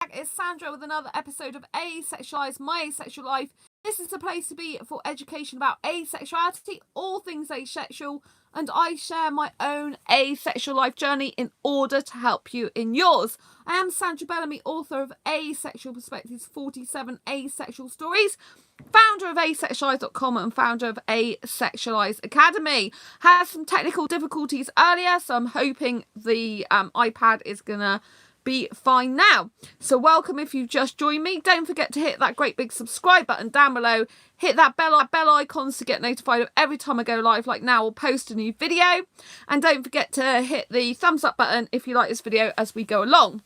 It's Sandra with another episode of Asexualise, My Asexual Life. This is the place to be for education about asexuality, all things asexual, and I share my own asexual life journey in order to help you in yours. I am Sandra Bellamy, author of Asexual Perspectives, 47 Asexual Stories, founder of asexualise.com and founder of Asexualise Academy. Had some technical difficulties earlier, so I'm hoping the iPad is going to be fine now. So welcome if you've just joined me. Don't forget to hit that great big subscribe button down below. Hit that bell icons to get notified of every time I go live like now or post a new video. And don't forget to hit the thumbs up button if you like this video as we go along.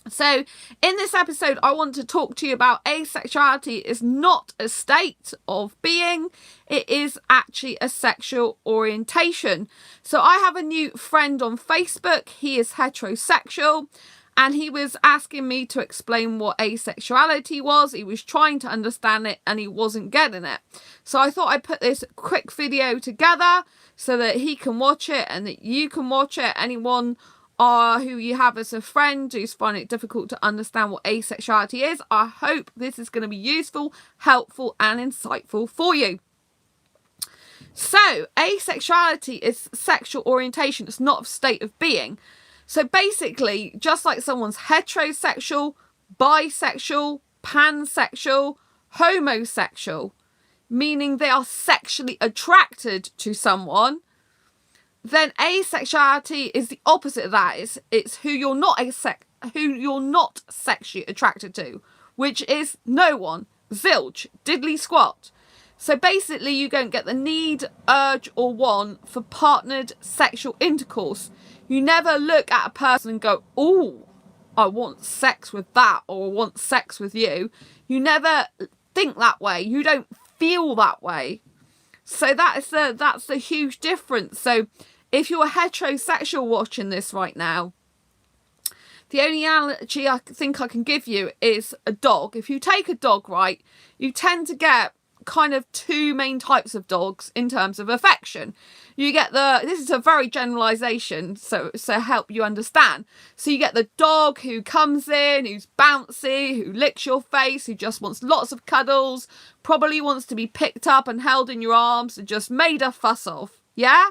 So in this episode, I want to talk to you about asexuality is not a state of being. It is actually a sexual orientation. So I have a new friend on Facebook. He is heterosexual and he was asking me to explain what asexuality was. He was trying to understand it and he wasn't getting it. So I thought I'd put this quick video together so that he can watch it and that you can watch it. Anyone who you have as a friend who's finding it difficult to understand what asexuality is, I hope this is going to be useful, helpful and insightful for you. So asexuality is sexual orientation. It's not a state of being. So basically, just like someone's heterosexual, bisexual, pansexual, homosexual, meaning they are sexually attracted to someone, then asexuality is the opposite of that. It's who you're not sexually attracted to, which is no one, zilch, diddly squat. So basically you don't get the need, urge or want for partnered sexual intercourse. You never look at a person and go, oh, I want sex with that or I want sex with you. You never think that way. You don't feel that way. So that's the huge difference. So if you're heterosexual watching this right now, the only analogy I think I can give you is a dog. If you take a dog, right, you tend to get kind of two main types of dogs in terms of affection. You get this is a very generalization, so help you understand. So you get the dog who comes in, who's bouncy, who licks your face, who just wants lots of cuddles, probably wants to be picked up and held in your arms and just made a fuss of, yeah?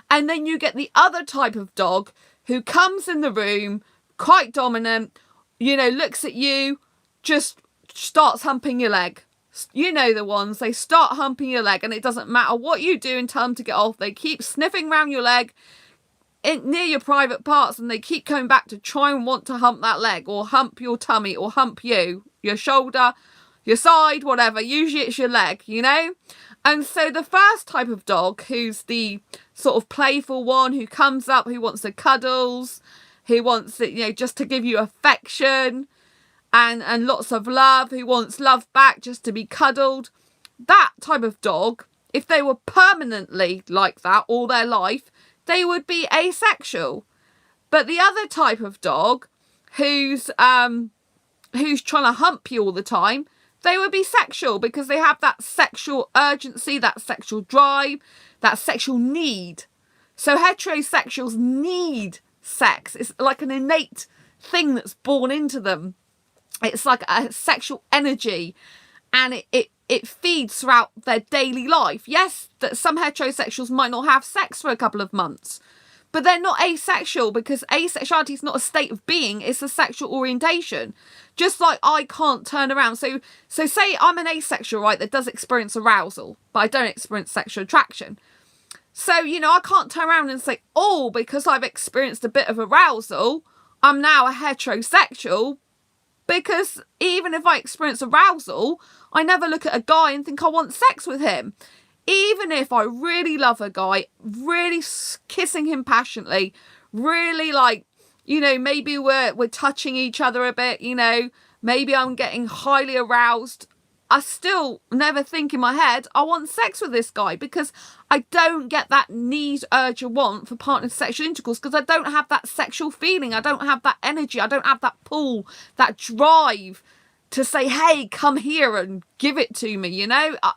And then you get the other type of dog who comes in the room, quite dominant, looks at you, just starts humping your leg. You know the ones, they start humping your leg and it doesn't matter what you do and tell them to get off. They keep sniffing around your leg near your private parts and they keep coming back to try and want to hump that leg or hump your tummy or hump you, your shoulder, your side, whatever. Usually it's your leg, And so the first type of dog, who's the sort of playful one who comes up, who wants the cuddles, who wants it, just to give you affection and lots of love, who wants love back just to be cuddled. That type of dog, if they were permanently like that all their life, they would be asexual. But the other type of dog who's trying to hump you all the time, they would be sexual because they have that sexual urgency, that sexual drive, that sexual need. So heterosexuals need sex. It's like an innate thing that's born into them. It's like a sexual energy and it feeds throughout their daily life. Yes, that some heterosexuals might not have sex for a couple of months, but they're not asexual because asexuality is not a state of being, it's a sexual orientation. Just like I can't turn around. So say I'm an asexual, right, that does experience arousal, but I don't experience sexual attraction. So, I can't turn around and say, oh, because I've experienced a bit of arousal, I'm now a heterosexual. Because even if I experience arousal, I never look at a guy and think I want sex with him. Even if I really love a guy, really kissing him passionately, really maybe we're touching each other a bit, maybe I'm getting highly aroused. I still never think in my head, I want sex with this guy because I don't get that need, urge or want for partner sexual intercourse because I don't have that sexual feeling. I don't have that energy. I don't have that pull, that drive to say, hey, come here and give it to me,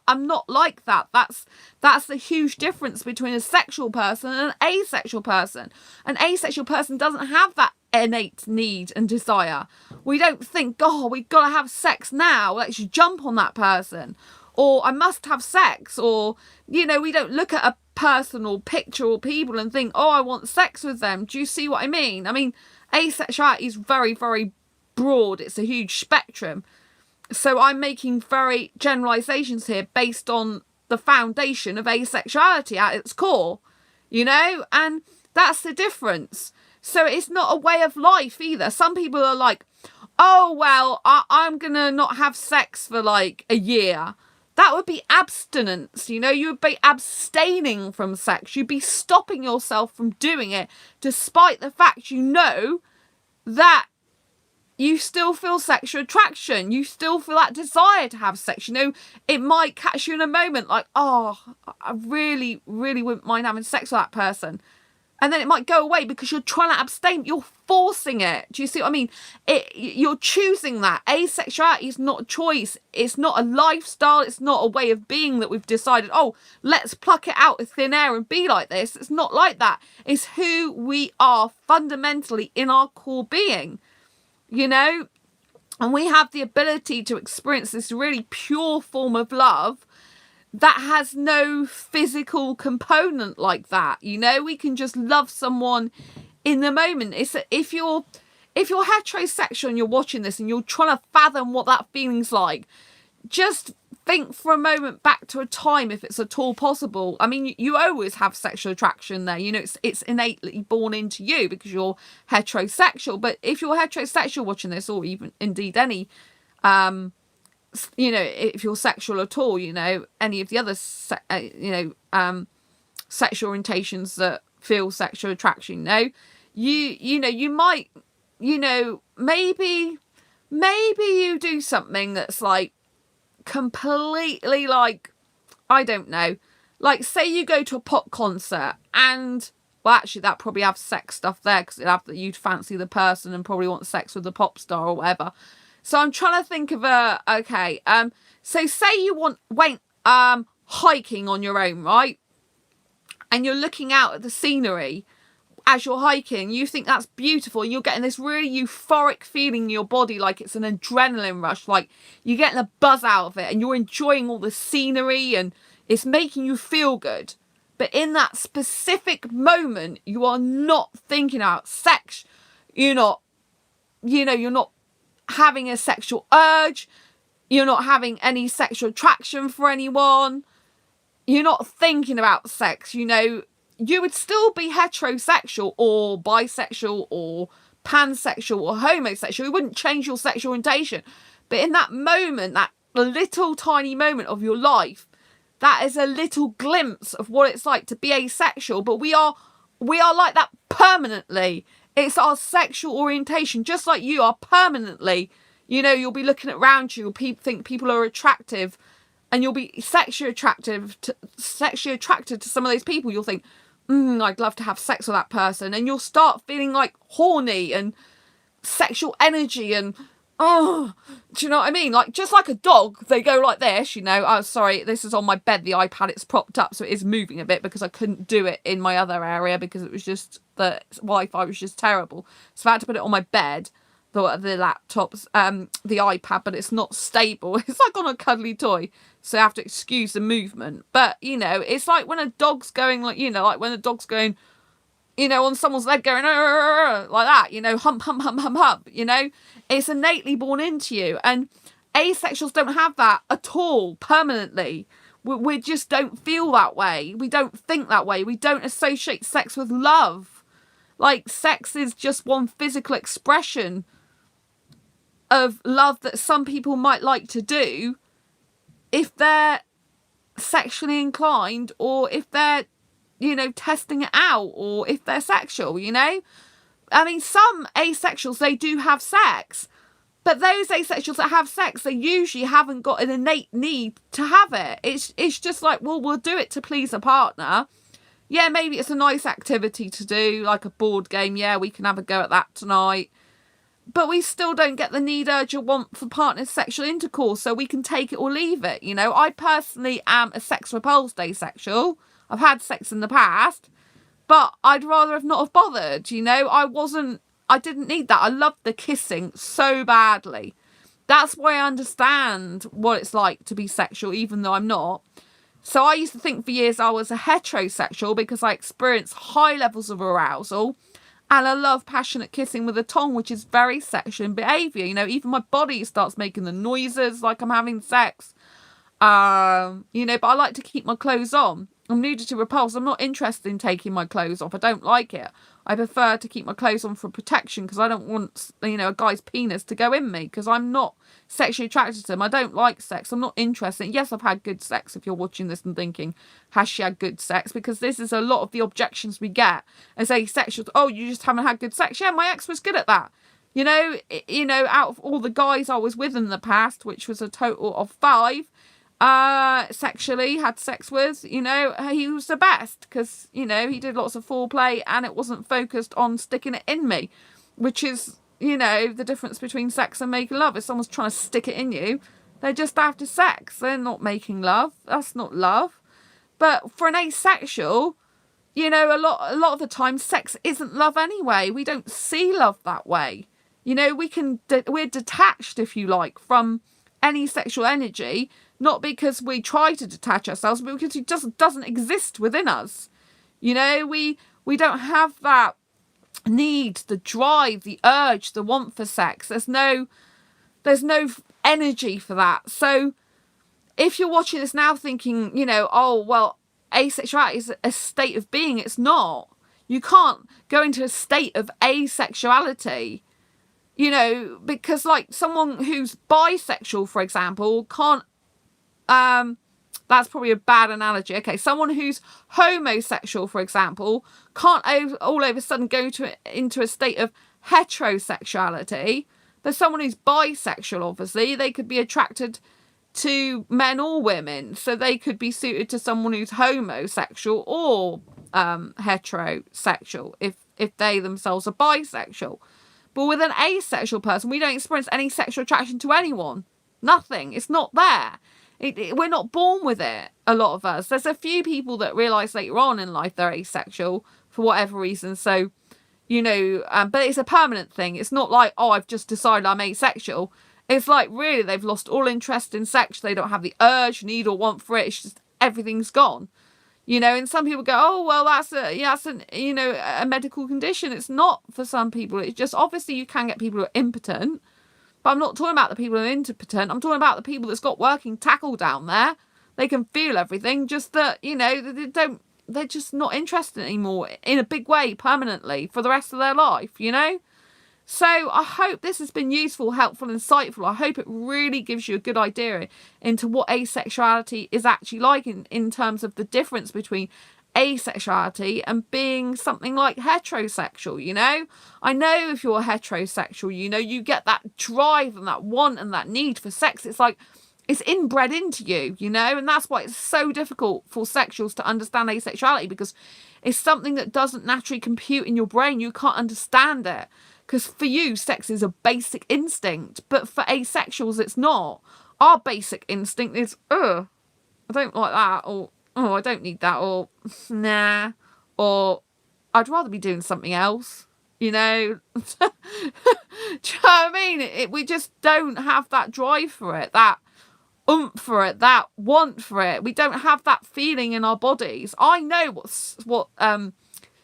I'm not like that. That's the huge difference between a sexual person and an asexual person. An asexual person doesn't have that innate need and desire. We don't think, oh, we've got to have sex now, let's jump on that person, or I must have sex, or, you know, we don't look at a person or picture or people and think, oh, I want sex with them. Do you see what I mean? I mean, asexuality is very, very broad. It's a huge spectrum. So I'm making very generalizations here based on the foundation of asexuality at its core, you know, and that's the difference. So it's not a way of life either. Some people are like, oh, well, I'm going to not have sex for like a year. That would be abstinence, you know, you would be abstaining from sex. You'd be stopping yourself from doing it, despite the fact you know that you still feel sexual attraction. You still feel that desire to have sex. You know, it might catch you in a moment like, oh, I really, really wouldn't mind having sex with that person. And then it might go away because you're trying to abstain. You're forcing it. Do you see what I mean? You're choosing that. Asexuality is not a choice. It's not a lifestyle. It's not a way of being that we've decided, oh, let's pluck it out of thin air and be like this. It's not like that. It's who we are fundamentally in our core being, you know? And we have the ability to experience this really pure form of love that has no physical component like that. You know, we can just love someone in the moment. It's if you're heterosexual and you're watching this and you're trying to fathom what that feeling's like, just think for a moment back to a time, if it's at all possible. I mean, you always have sexual attraction there. You know, it's innately born into you because you're heterosexual. But if you're heterosexual watching this, or even indeed any you know, if you're sexual at all, you know, any of the other, sexual orientations that feel sexual attraction, you know, you might, you know, maybe you do something that's like completely like, I don't know, like say you go to a pop concert and, well, actually that probably have sex stuff there because you'd fancy the person and probably want sex with the pop star or whatever. So I'm trying to think of so say you went hiking on your own, right? And you're looking out at the scenery as you're hiking. You think that's beautiful. You're getting this really euphoric feeling in your body, like it's an adrenaline rush, like you're getting a buzz out of it and you're enjoying all the scenery and it's making you feel good. But in that specific moment, you are not thinking about sex. You're not having a sexual urge. You're not having any sexual attraction for anyone. You're not thinking about sex. You know, you would still be heterosexual or bisexual or pansexual or homosexual. You wouldn't change your sexual orientation. But in that moment, that little tiny moment of your life, that is a little glimpse of what it's like to be asexual. But we are like that permanently. It's our sexual orientation, just like you are permanently. You know, you'll be looking around you, think people are attractive, and you'll be sexually attracted to some of those people. You'll think, I'd love to have sex with that person. And you'll start feeling like horny and sexual energy and, oh, do you know what I mean? Like, just like a dog, they go like this, you know. Oh, sorry, this is on my bed, the iPad, it's propped up, so it is moving a bit because I couldn't do it in my other area because it was just, the Wi-Fi was just terrible. So I had to put it on my bed, the laptops, the iPad, but it's not stable. It's like on a cuddly toy, so I have to excuse the movement. But, you know, it's like when a dog's going, like, you know, like when a dog's going, you know, on someone's leg going, like that, you know, hump, hump, hump, hump, hump, you know. It's innately born into you. And asexuals don't have that at all permanently. We just don't feel that way. We don't think that way. We don't associate sex with love. Like, sex is just one physical expression of love that some people might like to do if they're sexually inclined, or if they're, you know, testing it out, or if they're sexual, you know. I mean, some asexuals, they do have sex, but those asexuals that have sex, they usually haven't got an innate need to have it. It's just like, well, we'll do it to please a partner. Yeah, maybe it's a nice activity to do, like a board game. Yeah, we can have a go at that tonight. But we still don't get the need, urge, or want for partner's sexual intercourse, so we can take it or leave it, you know. I personally am a sex-repulsed asexual. I've had sex in the past, but I'd rather have not have bothered, you know. I wasn't I didn't need that. I loved the kissing so badly. That's why I understand what it's like to be sexual, even though I'm not. So I used to think for years I was a heterosexual because I experienced high levels of arousal. And I love passionate kissing with a tongue, which is very sexual in behaviour. You know, even my body starts making the noises like I'm having sex. You know, but I like to keep my clothes on. I'm nudity repulsed. I'm not interested in taking my clothes off. I don't like it. I prefer to keep my clothes on for protection because I don't want, you know, a guy's penis to go in me because I'm not sexually attracted to him. I don't like sex. I'm not interested. Yes, I've had good sex if you're watching this and thinking, has she had good sex? Because this is a lot of the objections we get as asexuals. Oh, you just haven't had good sex. Yeah, my ex was good at that. You know, out of all the guys I was with in the past, which was a total of 5, sexually had sex with, you know, he was the best because, you know, he did lots of foreplay and it wasn't focused on sticking it in me, which is, you know, the difference between sex and making love. If someone's trying to stick it in you, they're just after sex. They're not making love. That's not love. But for an asexual, you know, a lot of the time sex isn't love anyway. We don't see love that way. You know, we're detached, if you like, from any sexual energy, not because we try to detach ourselves, but because it just doesn't exist within us. You know, we don't have that need, the drive, the urge, the want for sex. There's no energy for that. So if you're watching this now thinking, you know, oh, well, asexuality is a state of being, it's not. You can't go into a state of asexuality. You know, because like someone who's bisexual, for example, can't, that's probably a bad analogy. Okay, someone who's homosexual, for example, can't all of a sudden go into a state of heterosexuality. But someone who's bisexual, obviously, they could be attracted to men or women. So they could be suited to someone who's homosexual or heterosexual if they themselves are bisexual. But with an asexual person, we don't experience any sexual attraction to anyone. Nothing. It's not there. We're not born with it, a lot of us. There's a few people that realise later on in life they're asexual for whatever reason. So, you know, but it's a permanent thing. It's not like, oh, I've just decided I'm asexual. It's like, really, they've lost all interest in sex. They don't have the urge, need or want for it. It's just everything's gone. You know, and some people go, oh, well, that's a medical condition. It's not for some people. It's just, obviously you can get people who are impotent, but I'm not talking about the people who are impotent. I'm talking about the people that's got working tackle down there. They can feel everything, just that, you know, they're just not interested anymore in a big way permanently for the rest of their life, you know? So I hope this has been useful, helpful, insightful. I hope it really gives you a good idea into what asexuality is actually like in terms of the difference between asexuality and being something like heterosexual, you know? I know if you're heterosexual, you know, you get that drive and that want and that need for sex. It's like, it's inbred into you, you know? And that's why it's so difficult for sexuals to understand asexuality, because it's something that doesn't naturally compute in your brain. You can't understand it. Because for you, sex is a basic instinct, but for asexuals, it's not. Our basic instinct is, I don't like that, or, oh, I don't need that, or, nah, or, I'd rather be doing something else, you know? Do you know what I mean? We just don't have that drive for it, that oomph for it, that want for it. We don't have that feeling in our bodies. I know what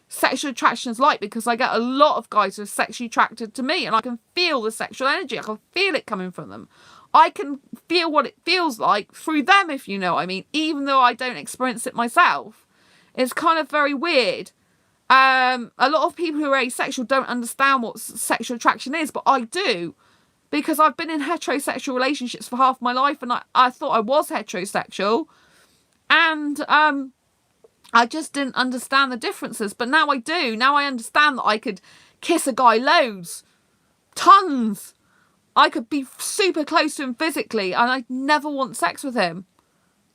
sexual attraction is like, because I get a lot of guys who are sexually attracted to me and I can feel the sexual energy. I can feel it coming from them. I can feel what it feels like through them, if you know what I mean, even though I don't experience it myself. It's kind of very weird. A lot of people who are asexual don't understand what sexual attraction is, but I do, because I've been in heterosexual relationships for half my life and I thought I was heterosexual, and I just didn't understand the differences, but now I do. Now I understand that I could kiss a guy loads, tons. I could be super close to him physically and I'd never want sex with him.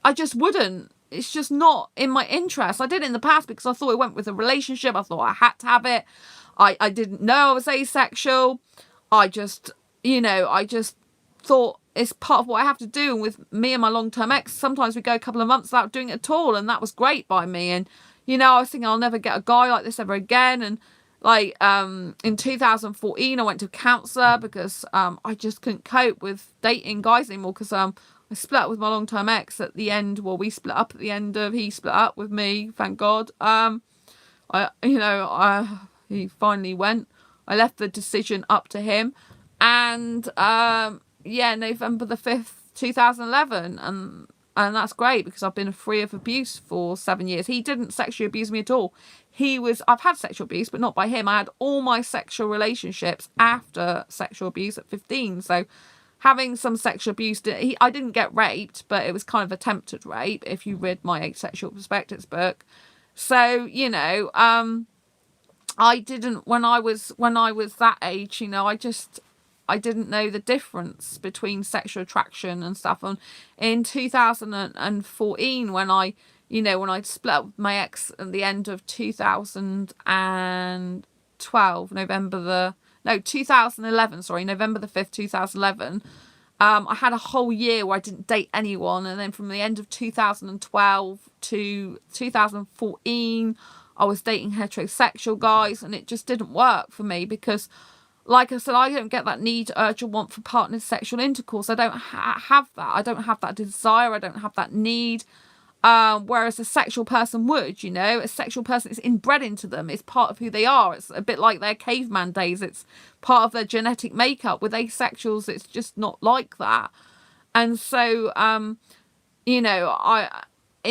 I just wouldn't. It's just not in my interest. I did it in the past because I thought it went with a relationship. I thought I had to have it. I didn't know I was asexual. I just thought it's part of what I have to do. And with me and my long-term ex, sometimes we go a couple of months without doing it at all, and that was great by me. And, you know, I was thinking I'll never get a guy like this ever again. And Like in 2014, I went to a counsellor because I just couldn't cope with dating guys anymore, because I split up with my long-term ex at the end. Well, we split up at the end of, he split up with me, thank God. He finally went. I left the decision up to him. And November the 5th, 2011. And that's great, because I've been free of abuse for 7 years. He didn't sexually abuse me at all. I've had sexual abuse, but not by him. I had all my sexual relationships after sexual abuse at 15. So having some sexual abuse, I didn't get raped, but it was kind of attempted rape, if you read my Asexual Perspectives book. So, I didn't, when I was that age, I didn't know the difference between sexual attraction and stuff. And in 2014, when I split up with my ex at the end of 2012, November the 5th, 2011, I had a whole year where I didn't date anyone. And then from the end of 2012 to 2014, I was dating heterosexual guys, and it just didn't work for me because, like I said, I don't get that need, urge, or want for partnered sexual intercourse. I don't have that. I don't have that desire. I don't have that need. Whereas a sexual person would, a sexual person is inbred into them. It's part of who they are. It's a bit like their caveman days. It's part of their genetic makeup. With asexuals, it's just not like that. And so, in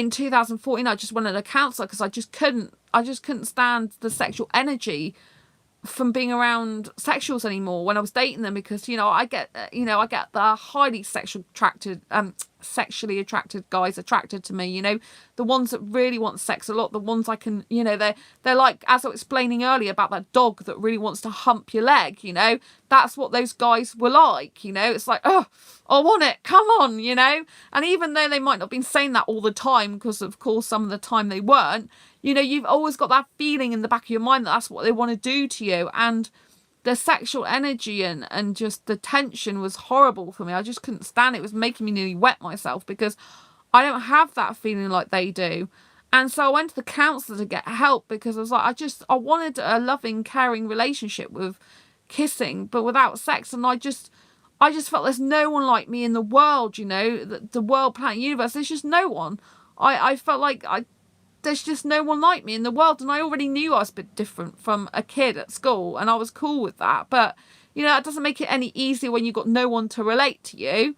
2014, I just wanted a counsellor because I just couldn't stand the sexual energy from being around sexuals anymore when I was dating them, because I get the highly sexually attracted guys attracted to me, the ones that really want sex a lot, the ones I can, they're like, as I was explaining earlier about that dog that really wants to hump your leg, that's what those guys were like. It's like, oh, I want it, come on, and even though they might not have been saying that all the time, because of course some of the time they weren't, you've always got that feeling in the back of your mind that that's what they want to do to you. And the sexual energy and just the tension was horrible for me. I just couldn't stand it. It was making me nearly wet myself because I don't have that feeling like they do. And so I went to the counsellor to get help, because I was like, I wanted a loving, caring relationship with kissing, but without sex. And I just felt there's no one like me in the world, the world, planet, universe. There's just no one. I felt like there's just no one like me in the world. And I already knew I was a bit different from a kid at school, and I was cool with that. But, it doesn't make it any easier when you've got no one to relate to you.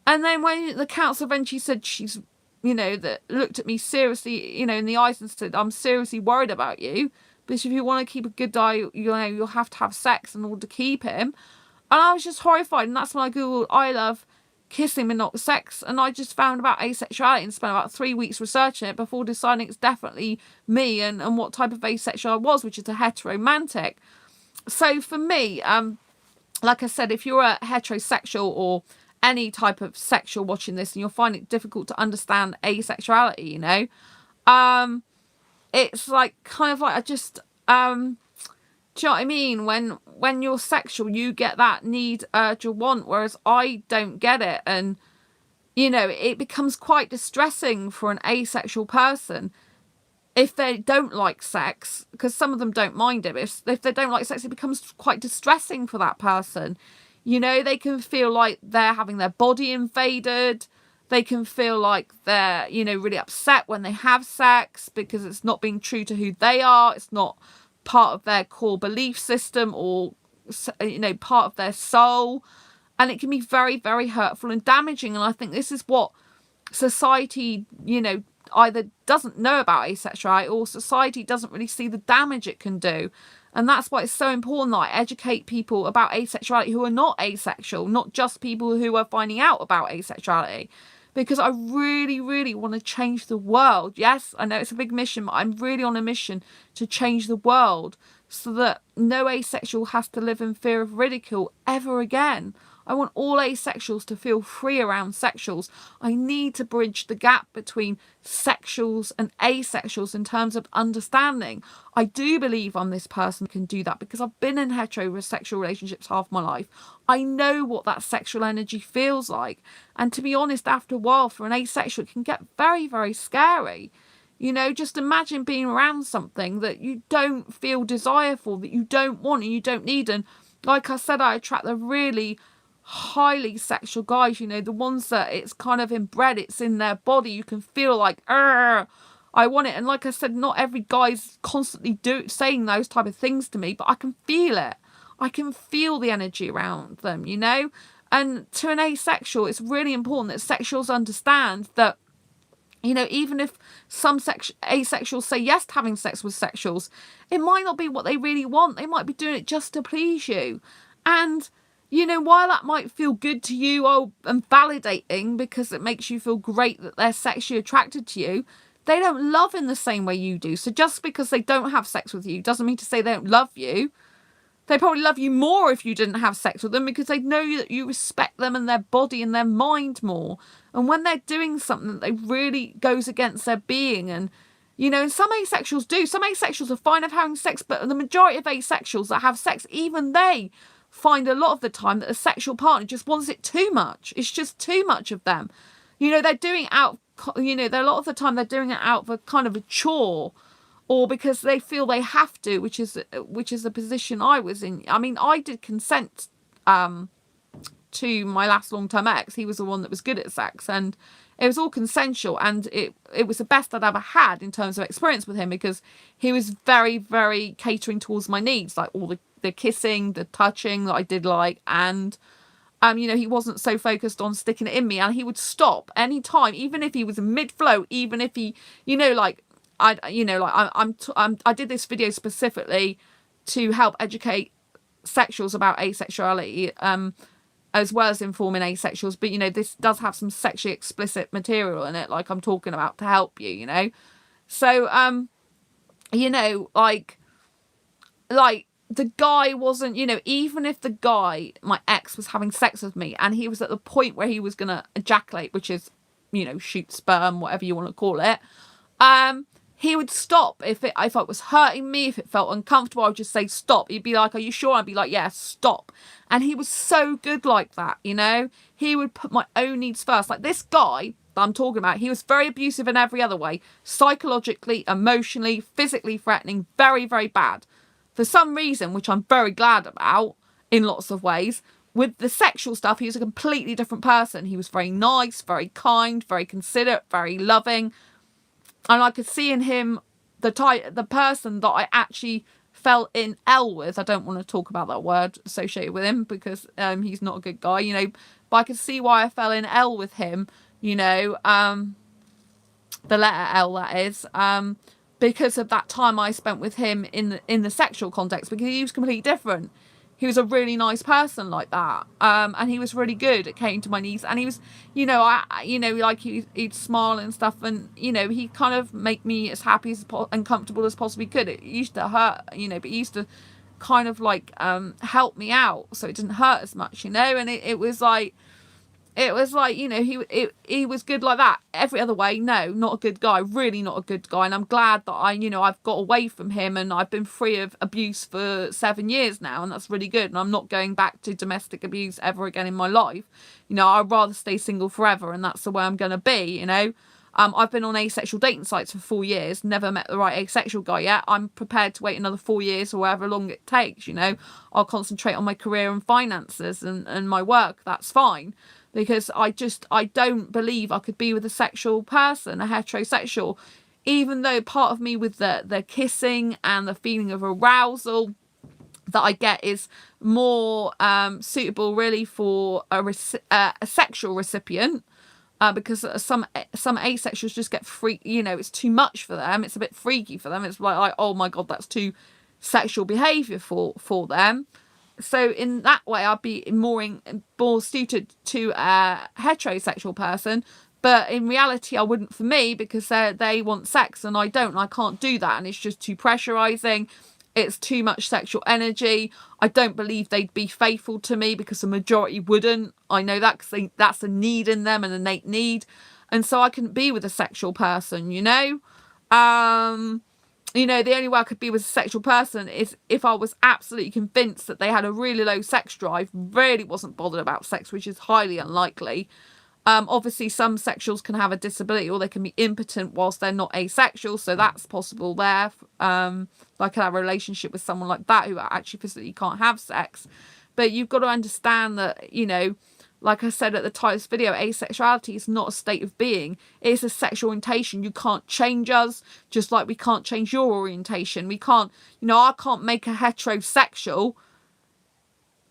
And then when the counsellor eventually said she's, that looked at me seriously, in the eyes and said, I'm seriously worried about you, because if you want to keep a good guy, you'll have to have sex in order to keep him. And I was just horrified. And that's when I Googled, I love kissing but not sex, and I just found about asexuality and spent about 3 weeks researching it before deciding it's definitely me and what type of asexual I was, which is a heteromantic. So for me, like I said, if you're a heterosexual or any type of sexual watching this and you'll find it difficult to understand asexuality, it's like kind of like I just do you know what I mean? When you're sexual, you get that need, urge, or want, whereas I don't get it. And, it becomes quite distressing for an asexual person if they don't like sex, because some of them don't mind it. But if they don't like sex, it becomes quite distressing for that person. They can feel like they're having their body invaded. They can feel like they're, really upset when they have sex because it's not being true to who they are. It's not part of their core belief system or part of their soul, and it can be very, very hurtful and damaging. And I think this is what society either doesn't know about asexuality, or society doesn't really see the damage it can do. And that's why it's so important that I educate people about asexuality who are not asexual, not just people who are finding out about asexuality. Because I really, really want to change the world. Yes, I know it's a big mission, but I'm really on a mission to change the world so that no asexual has to live in fear of ridicule ever again. I want all asexuals to feel free around sexuals. I need to bridge the gap between sexuals and asexuals in terms of understanding. I do believe I'm this person who can do that because I've been in heterosexual relationships half my life. I know what that sexual energy feels like. And to be honest, after a while, for an asexual, it can get very, very scary. You know, just imagine being around something that you don't feel desire for, that you don't want and you don't need. And like I said, I attract the really highly sexual guys, you know, the ones that it's kind of inbred, it's in their body. You can feel like, I want it. And like I said, not every guy's constantly saying those type of things to me, but I can feel it. I can feel the energy around them, you know. And to an asexual, it's really important that sexuals understand that, you know, even if some asexuals say yes to having sex with sexuals, it might not be what they really want. They might be doing it just to please you. And, you know, while that might feel good to you and validating because it makes you feel great that they're sexually attracted to you, they don't love in the same way you do. So just because they don't have sex with you doesn't mean to say they don't love you. They probably love you more if you didn't have sex with them because they know that you respect them and their body and their mind more. And when they're doing something that really goes against their being, and, you know, and some asexuals do. Some asexuals are fine of having sex, but the majority of asexuals that have sex, even they find a lot of the time that a sexual partner just wants it too much. It's just too much of them. You know, they're doing it out, you know, a lot of the time they're doing it out of a kind of a chore, or because they feel they have to, which is the position I was in. I mean, I did consent to my last long-term ex. He was the one that was good at sex, and it was all consensual, and it was the best I'd ever had in terms of experience with him, because he was very, very catering towards my needs, like all the kissing, the touching that I did like, and you know, he wasn't so focused on sticking it in me, and he would stop any time, even if he was mid-flow, even if he, you know, like, I did this video specifically to help educate sexuals about asexuality, as well as informing asexuals. But, you know, this does have some sexually explicit material in it, like I'm talking about, to help you, you know. So, you know, like the guy wasn't, you know, even if the guy, my ex, was having sex with me and he was at the point where he was going to ejaculate, which is, you know, shoot sperm, whatever you want to call it, he would stop if it was hurting me, if it felt uncomfortable. I would just say stop. He'd be like, "Are you sure?" I'd be like, "Yeah, stop." And he was so good like that, you know. He would put my own needs first. Like this guy that I'm talking about, he was very abusive in every other way, psychologically, emotionally, physically threatening, very, very bad. For some reason, which I'm very glad about in lots of ways, with the sexual stuff, he was a completely different person. He was very nice, very kind, very considerate, very loving. And I could see in him the person that I actually fell in L with. I don't want to talk about that word associated with him because he's not a good guy, you know. But I could see why I fell in L with him, you know, the letter L, that is, because of that time I spent with him in the sexual context, because he was completely different. He was a really nice person like that, and he was really good at catering to my needs. And he was, you know, like he'd smile and stuff, and you know, he kind of make me as happy and comfortable as possibly could. It used to hurt, you know, but he used to kind of like help me out so it didn't hurt as much, you know. And it was like, you know, he was good like that. Every other way, no, not a good guy, really not a good guy. And I'm glad that I've got away from him and I've been free of abuse for 7 years now, and that's really good. And I'm not going back to domestic abuse ever again in my life. You know, I'd rather stay single forever, and that's the way I'm going to be, you know. I've been on asexual dating sites for 4 years, never met the right asexual guy yet. I'm prepared to wait another 4 years or however long it takes, you know. I'll concentrate on my career and finances and my work, that's fine. Because I don't believe I could be with a sexual person, a heterosexual, even though part of me with the kissing and the feeling of arousal that I get is more suitable really for a sexual recipient, because some asexuals just get freaked, you know, it's too much for them, it's a bit freaky for them, it's like oh my god, that's too sexual behaviour for them. So in that way, I'd be more suited to a heterosexual person. But in reality, I wouldn't for me, because they want sex and I don't. And I can't do that. And it's just too pressurising. It's too much sexual energy. I don't believe they'd be faithful to me, because the majority wouldn't. I know that because that's a need in them, an innate need. And so I couldn't be with a sexual person, you know. You know, the only way I could be with a sexual person is if I was absolutely convinced that they had a really low sex drive, really wasn't bothered about sex, which is highly unlikely. Obviously, some sexuals can have a disability or they can be impotent whilst they're not asexual. So that's possible there. I could have a relationship with someone like that who actually physically can't have sex. But you've got to understand that, you know, like I said at the title of this video, asexuality is not a state of being. It's a sexual orientation. You can't change us, just like we can't change your orientation. We can't, you know, I can't make a heterosexual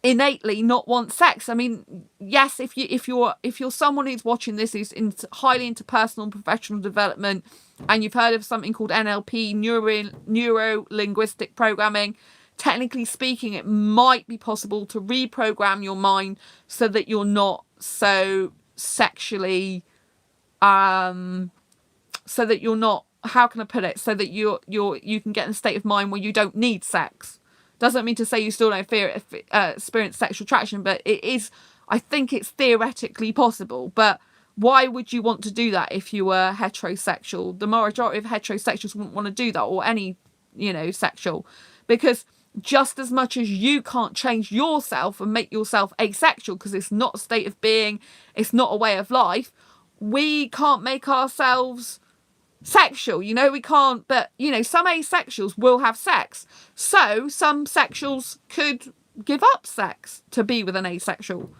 innately not want sex. I mean, yes, if you're someone who's watching this who's highly into personal and professional development, and you've heard of something called NLP, neuro linguistic programming, technically speaking, it might be possible to reprogram your mind so that you're not so sexually, so that you're not, how can I put it, so that you can get in a state of mind where you don't need sex. Doesn't mean to say you still don't experience sexual attraction, but it is, I think it's theoretically possible. But why would you want to do that if you were heterosexual? The majority of heterosexuals wouldn't want to do that, or any, you know, sexual. Because just as much as you can't change yourself and make yourself asexual, because it's not a state of being, it's not a way of life, we can't make ourselves sexual, you know, we can't. But, you know, some asexuals will have sex, so some sexuals could give up sex to be with an asexual.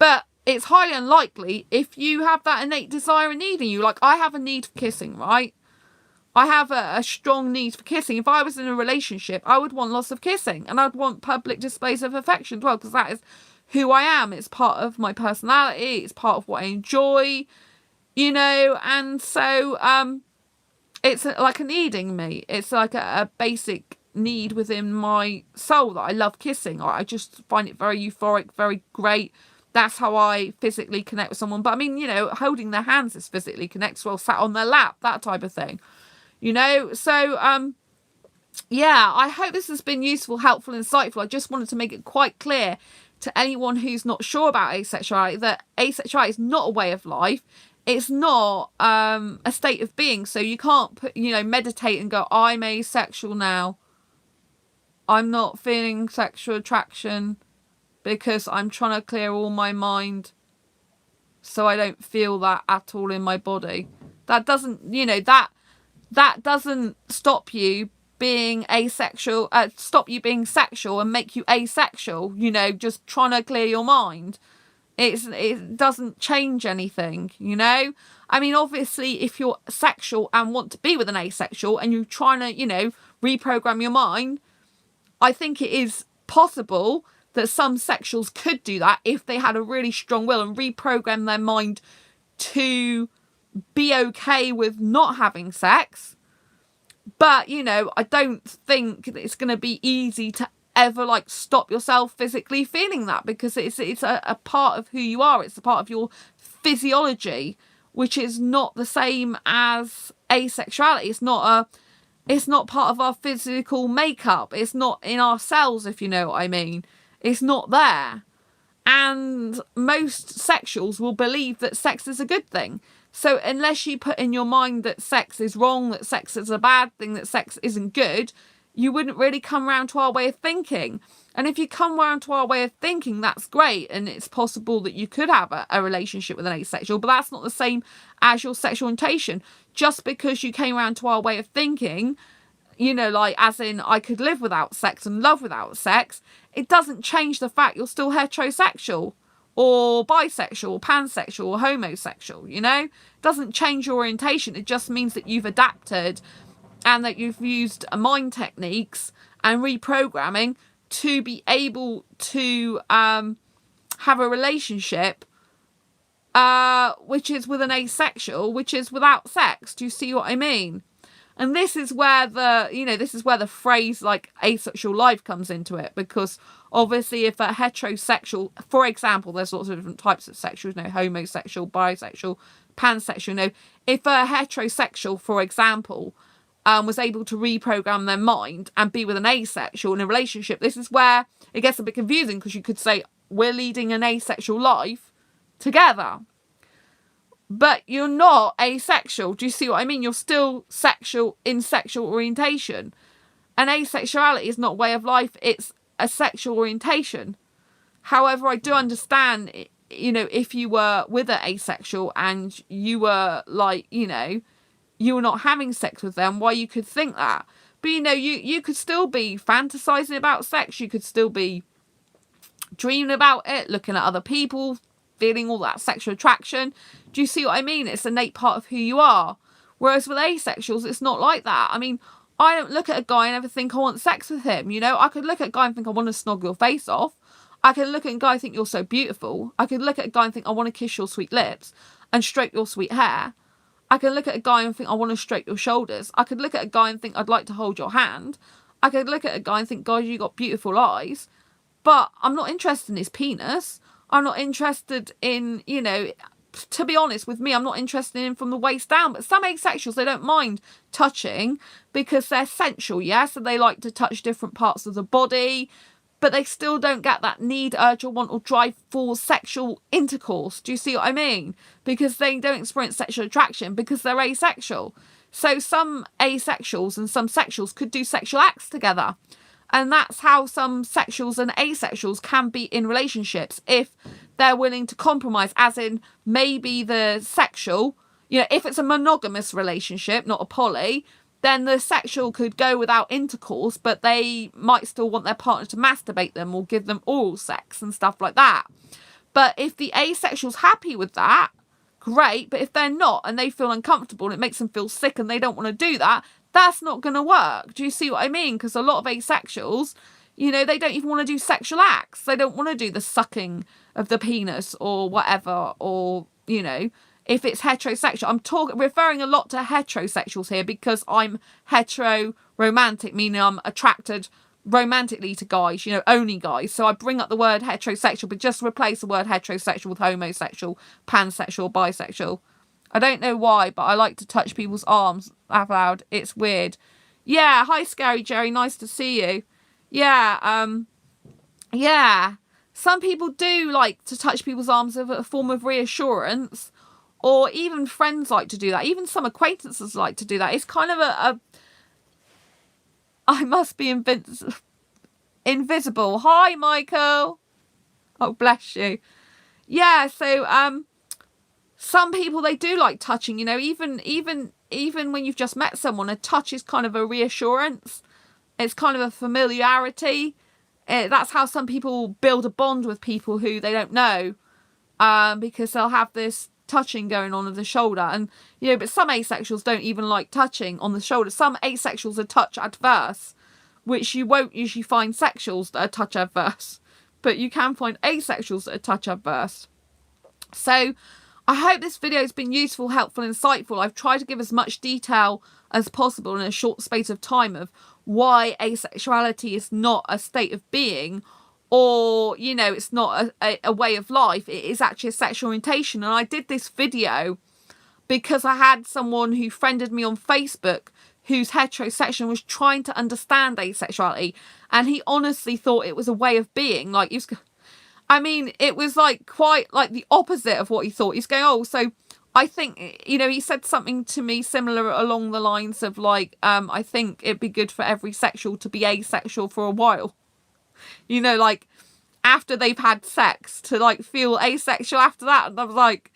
But it's highly unlikely if you have that innate desire and need in you. Like, I have a need for kissing, right? I have a strong need for kissing. If I was in a relationship, I would want lots of kissing, and I'd want public displays of affection as well, because that is who I am. It's part of my personality, it's part of what I enjoy, you know. And so it's like a needing me. It's like a basic need within my soul that I love kissing. I just find it very euphoric, very great. That's how I physically connect with someone. But I mean, you know, holding their hands is physically connect, well, sat on their lap, that type of thing, you know. So yeah, I hope this has been useful, helpful, insightful. I just wanted to make it quite clear to anyone who's not sure about asexuality that asexuality is not a way of life. It's not a state of being. So you can't put, you know, meditate and go, I'm asexual now, I'm not feeling sexual attraction because I'm trying to clear all my mind so I don't feel that at all in my body. That doesn't, you know, that doesn't stop you being asexual, stop you being sexual and make you asexual, you know, just trying to clear your mind. It doesn't change anything, you know. I mean, obviously, if you're sexual and want to be with an asexual and you're trying to, you know, reprogram your mind, I think it is possible that some sexuals could do that if they had a really strong will and reprogram their mind to be okay with not having sex. But, you know, I don't think that it's going to be easy to ever, like, stop yourself physically feeling that, because it's a part of who you are. It's a part of your physiology, which is not the same as asexuality. It's not part of our physical makeup. It's not in our cells, if you know what I mean. It's not there. And most sexuals will believe that sex is a good thing. So unless you put in your mind that sex is wrong, that sex is a bad thing, that sex isn't good, you wouldn't really come around to our way of thinking. And if you come around to our way of thinking, that's great. And it's possible that you could have a relationship with an asexual, but that's not the same as your sexual orientation. Just because you came around to our way of thinking, you know, like, as in, I could live without sex and love without sex, it doesn't change the fact you're still heterosexual or bisexual or pansexual or homosexual, you know. It doesn't change your orientation. It just means that you've adapted and that you've used mind techniques and reprogramming to be able to have a relationship which is with an asexual, which is without sex. Do you see what I mean? And this is where the phrase like asexual life comes into it, because obviously if a heterosexual, for example, there's lots of different types of sexuals, you know, homosexual, bisexual, pansexual, you know, if a heterosexual, for example, was able to reprogram their mind and be with an asexual in a relationship, this is where it gets a bit confusing, because you could say we're leading an asexual life together. But you're not asexual. Do you see what I mean? You're still sexual in sexual orientation. And asexuality is not a way of life. It's a sexual orientation. However, I do understand you know, if you were with an asexual and you were like, you know, you were not having sex with them, why you could think that. But, you know, you could still be fantasizing about sex. You could still be dreaming about it, looking at other people, feeling all that sexual attraction. Do you see what I mean? It's an innate part of who you are. Whereas with asexuals, it's not like that. I mean, I don't look at a guy and ever think I want sex with him. You know, I could look at a guy and think I want to snog your face off. I could look at a guy and think you're so beautiful. I could look at a guy and think I want to kiss your sweet lips and stroke your sweet hair. I could look at a guy and think I want to stroke your shoulders. I could look at a guy and think I'd like to hold your hand. I could look at a guy and think, God, you got beautiful eyes. But I'm not interested in his penis. I'm not interested in, you know, to be honest with me, I'm not interested in him from the waist down. But some asexuals, they don't mind touching because they're sensual, yeah? So they like to touch different parts of the body, but they still don't get that need, urge, or want or drive for sexual intercourse. Do you see what I mean? Because they don't experience sexual attraction because they're asexual. So some asexuals and some sexuals could do sexual acts together. And that's how some sexuals and asexuals can be in relationships if they're willing to compromise, as in maybe the sexual, you know, if it's a monogamous relationship, not a poly, then the sexual could go without intercourse, but they might still want their partner to masturbate them or give them oral sex and stuff like that. But if the asexual's happy with that, great. But if they're not and they feel uncomfortable and it makes them feel sick and they don't want to do that, that's not going to work. Do you see what I mean? Because a lot of asexuals, you know, they don't even want to do sexual acts. They don't want to do the sucking of the penis or whatever, or, you know, if it's heterosexual. I'm referring a lot to heterosexuals here because I'm hetero-romantic, meaning I'm attracted romantically to guys, you know, only guys. So I bring up the word heterosexual, but just replace the word heterosexual with homosexual, pansexual, bisexual. I don't know why, but I like to touch people's arms out loud. It's weird. Yeah, hi, Scary Jerry. Nice to see you. Yeah, yeah. Some people do like to touch people's arms as a form of reassurance, or even friends like to do that. Even some acquaintances like to do that. It's kind of I must be invisible. Hi, Michael. Oh, bless you. Yeah, so, some people, they do like touching, you know, even when you've just met someone, a touch is kind of a reassurance. It's kind of a familiarity. That's how some people build a bond with people who they don't know, because they'll have this touching going on of the shoulder. And, you know, but some asexuals don't even like touching on the shoulder. Some asexuals are touch adverse, which you won't usually find sexuals that are touch adverse, but you can find asexuals that are touch adverse. So I hope this video has been useful, helpful, insightful. I've tried to give as much detail as possible in a short space of time of why asexuality is not a state of being, or, you know, it's not a way of life. It is actually a sexual orientation. And I did this video because I had someone who friended me on Facebook who's heterosexual, was trying to understand asexuality, and he honestly thought it was a way of being. Like, he was, I mean, it was like quite like the opposite of what he thought. He's going, oh, so I think, you know, he said something to me similar along the lines of like, I think it'd be good for every sexual to be asexual for a while. You know, like after they've had sex to like feel asexual after that. And I was like,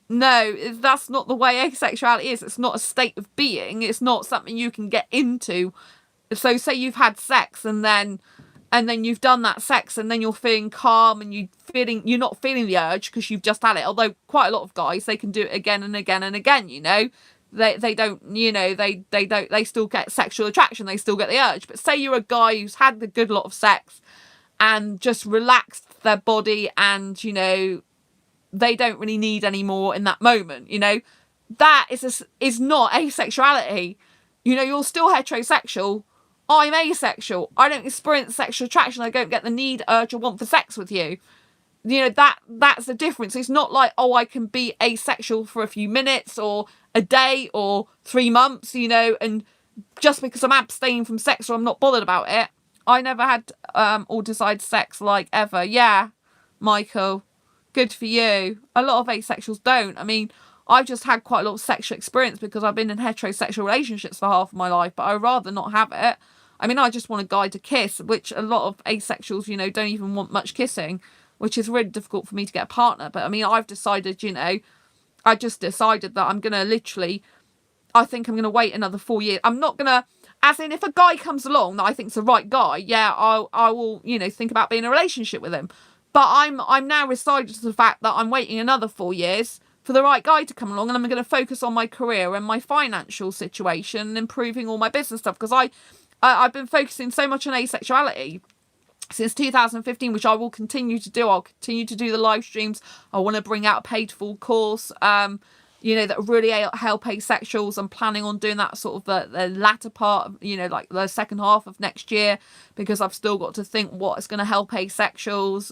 no, that's not the way asexuality is. It's not a state of being. It's not something you can get into. So say you've had sex and then you've done that sex and then you're feeling calm and you're not feeling the urge because you've just had it. Although quite a lot of guys, they can do it again and again and again, you know. They don't, you know, they still get sexual attraction. They still get the urge. But say you're a guy who's had a good lot of sex and just relaxed their body and, you know, they don't really need any more in that moment, you know. That is not asexuality. You know, you're still heterosexual. I'm asexual. I don't experience sexual attraction. I don't get the need, urge, or want for sex with you. You know, that's the difference. It's not like, oh, I can be asexual for a few minutes or a day or 3 months, you know, and just because I'm abstaining from sex or I'm not bothered about it. I never had or desired sex like ever. Yeah, Michael. Good for you. A lot of asexuals don't. I mean, I've just had quite a lot of sexual experience because I've been in heterosexual relationships for half of my life, but I'd rather not have it. I mean, I just want a guy to kiss, which a lot of asexuals, you know, don't even want much kissing. which is really difficult for me to get a partner. But I mean, I've decided, you know, I just decided that I'm going to literally, I think I'm going to wait another 4 years. I'm not going to, as in if a guy comes along that I think's the right guy, yeah, I will, you know, think about being in a relationship with him. But I'm now decided to the fact that I'm waiting another 4 years for the right guy to come along, and I'm going to focus on my career and my financial situation and improving all my business stuff, because I've been focusing so much on asexuality since 2015, which I will continue to do. I'll continue to do the live streams. I want to bring out a paid full course, you know, that really help asexuals. I'm planning on doing that sort of the latter part of, you know, like the second half of next year, because I've still got to think what is going to help asexuals.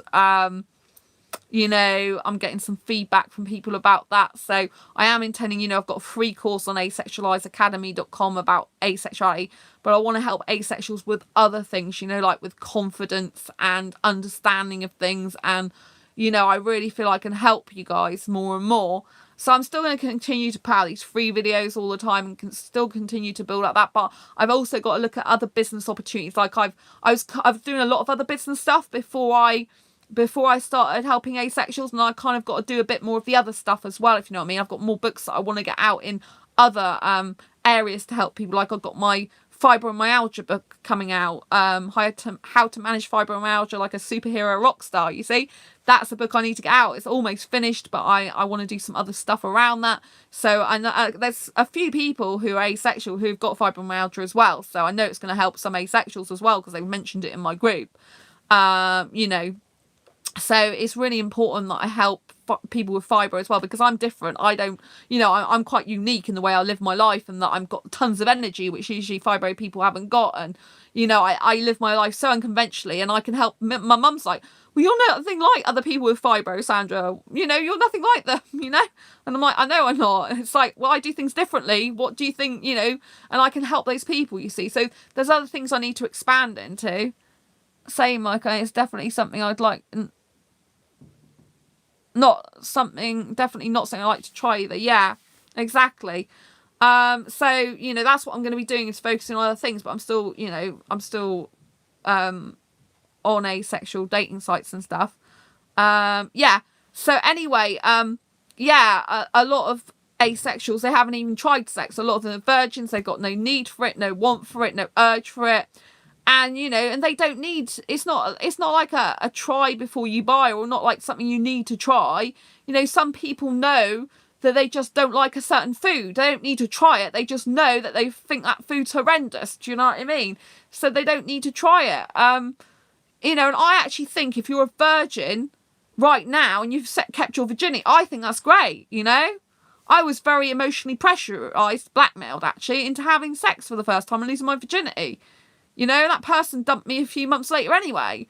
You know, I'm getting some feedback from people about that. So I am intending, you know, I've got a free course on asexualizeacademy.com about asexuality, but I want to help asexuals with other things, you know, like with confidence and understanding of things. And, you know, I really feel I can help you guys more and more. So I'm still going to continue to put out these free videos all the time and can still continue to build up that. But I've also got to look at other business opportunities. Like I was doing a lot of other business stuff before I started helping asexuals, and I kind of got to do a bit more of the other stuff as well, if you know what I mean. I've got more books that I want to get out in other areas to help people. Like I've got my fibromyalgia book coming out, how to manage fibromyalgia like a superhero rock star, you see. That's a book I need to get out. It's almost finished, but I want to do some other stuff around that. So I know there's a few people who are asexual who've got fibromyalgia as well. So I know it's going to help some asexuals as well, because they've mentioned it in my group. You know, so it's really important that I help people with fibro as well, because I'm different. I don't, you know, I'm quite unique in the way I live my life, and that I've got tons of energy, which usually fibro people haven't got. And, you know, I live my life so unconventionally, and I can help. My mum's like, well, you're nothing like other people with fibro, Sandra. You know, you're nothing like them, you know? And I'm like, I know I'm not. It's like, well, I do things differently. What do you think, you know? And I can help those people, you see. So there's other things I need to expand into. Same, like, it's definitely something I'd like... definitely not something I like to try either. Yeah, exactly. So, you know, that's what I'm going to be doing, is focusing on other things, but I'm still, you know, on asexual dating sites and stuff. Yeah. So anyway, yeah, a lot of asexuals, they haven't even tried sex. A lot of them are virgins. They've got no need for it, no want for it, no urge for it. And, you know, and they don't need, it's not like a try before you buy, or not like something you need to try. You know, some people know that they just don't like a certain food. They don't need to try it. They just know that they think that food's horrendous. Do you know what I mean? So they don't need to try it. You know, and I actually think if you're a virgin right now and you've kept your virginity, I think that's great, you know? I was very emotionally pressurised, blackmailed actually, into having sex for the first time and losing my virginity. You know, that person dumped me a few months later anyway.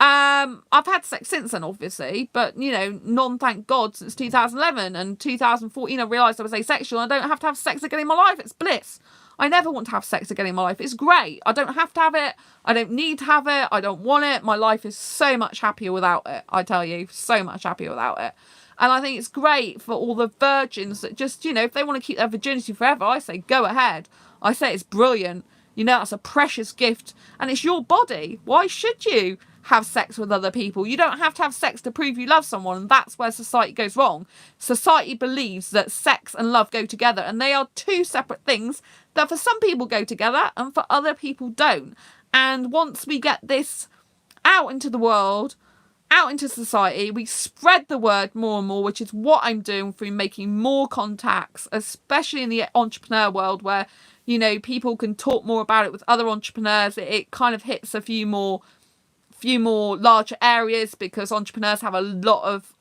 I've had sex since then, obviously, but, you know, thank God, since 2011 and 2014, I realised I was asexual, and I don't have to have sex again in my life. It's bliss. I never want to have sex again in my life. It's great. I don't have to have it. I don't need to have it. I don't want it. My life is so much happier without it. I tell you, so much happier without it. And I think it's great for all the virgins that just, you know, if they want to keep their virginity forever, I say go ahead. I say it's brilliant. You know, that's a precious gift, and it's your body. Why should you have sex with other people? You don't have to have sex to prove you love someone, and that's where society goes wrong. Society believes that sex and love go together, and they are two separate things that for some people go together and for other people don't. And once we get this out into the world, out into society, we spread the word more and more, which is what I'm doing through making more contacts, especially in the entrepreneur world, where, you know, people can talk more about it with other entrepreneurs. It kind of hits a few more larger areas, because entrepreneurs have a lot of,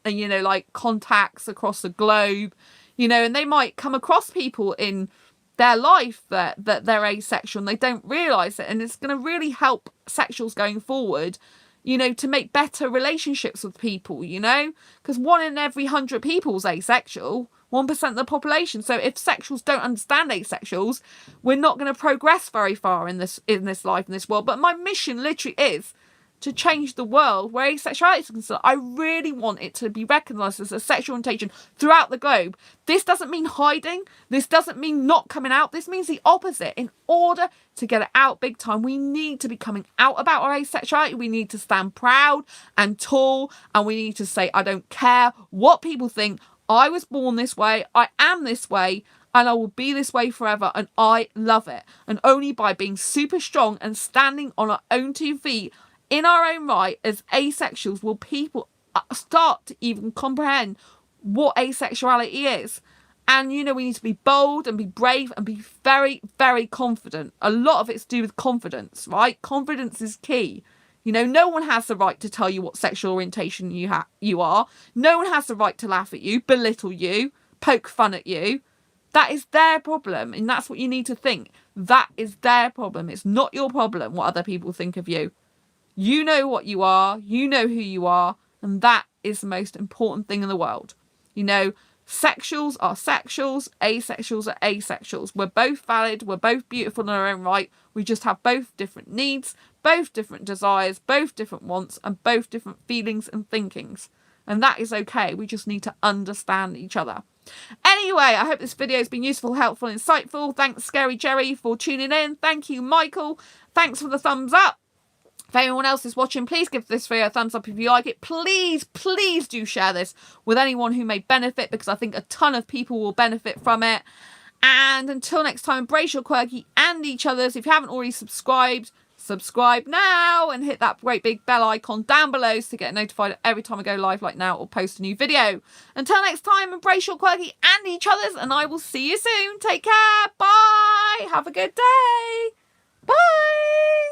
you know, like contacts across the globe, you know, and they might come across people in their life that they're asexual and they don't realise it. And it's going to really help sexuals going forward, you know, to make better relationships with people, you know, because 1 in every 100 people is asexual. 1% of the population. So if sexuals don't understand asexuals, we're not going to progress very far in this life, in this world. But my mission literally is to change the world where asexuality is concerned. I really want it to be recognised as a sexual orientation throughout the globe. This doesn't mean hiding. This doesn't mean not coming out. This means the opposite. In order to get it out big time, we need to be coming out about our asexuality. We need to stand proud and tall, and we need to say, I don't care what people think. I was born this way. I am this way. And I will be this way forever, and I love it. And only by being super strong and standing on our own 2 feet in our own right as asexuals will people start to even comprehend what asexuality is. And, you know, we need to be bold and be brave and be very, very confident. A lot of it's to do with confidence, right? Confidence is key. You know, no one has the right to tell you what sexual orientation you are. No one has the right to laugh at you, belittle you, poke fun at you. That is their problem, and that's what you need to think. That is their problem. It's not your problem what other people think of you. You know what you are, you know who you are, and that is the most important thing in the world. You know, sexuals are sexuals, asexuals are asexuals. We're both valid, we're both beautiful in our own right. We just have both different needs, both different desires, both different wants, and both different feelings and thinkings. And that is okay. We just need to understand each other. Anyway, I hope this video has been useful, helpful, and insightful. Thanks, Scary Jerry, for tuning in. Thank you, Michael. Thanks for the thumbs up. If anyone else is watching, please give this video a thumbs up if you like it. Please, please do share this with anyone who may benefit, because I think a ton of people will benefit from it. And until next time, embrace your quirky and each other's. If you haven't already subscribed, subscribe now and hit that great big bell icon down below to get notified every time I go live like now or post a new video. Until next time, embrace your quirky and each other's, and I will see you soon. Take care. Bye. Have a good day. Bye.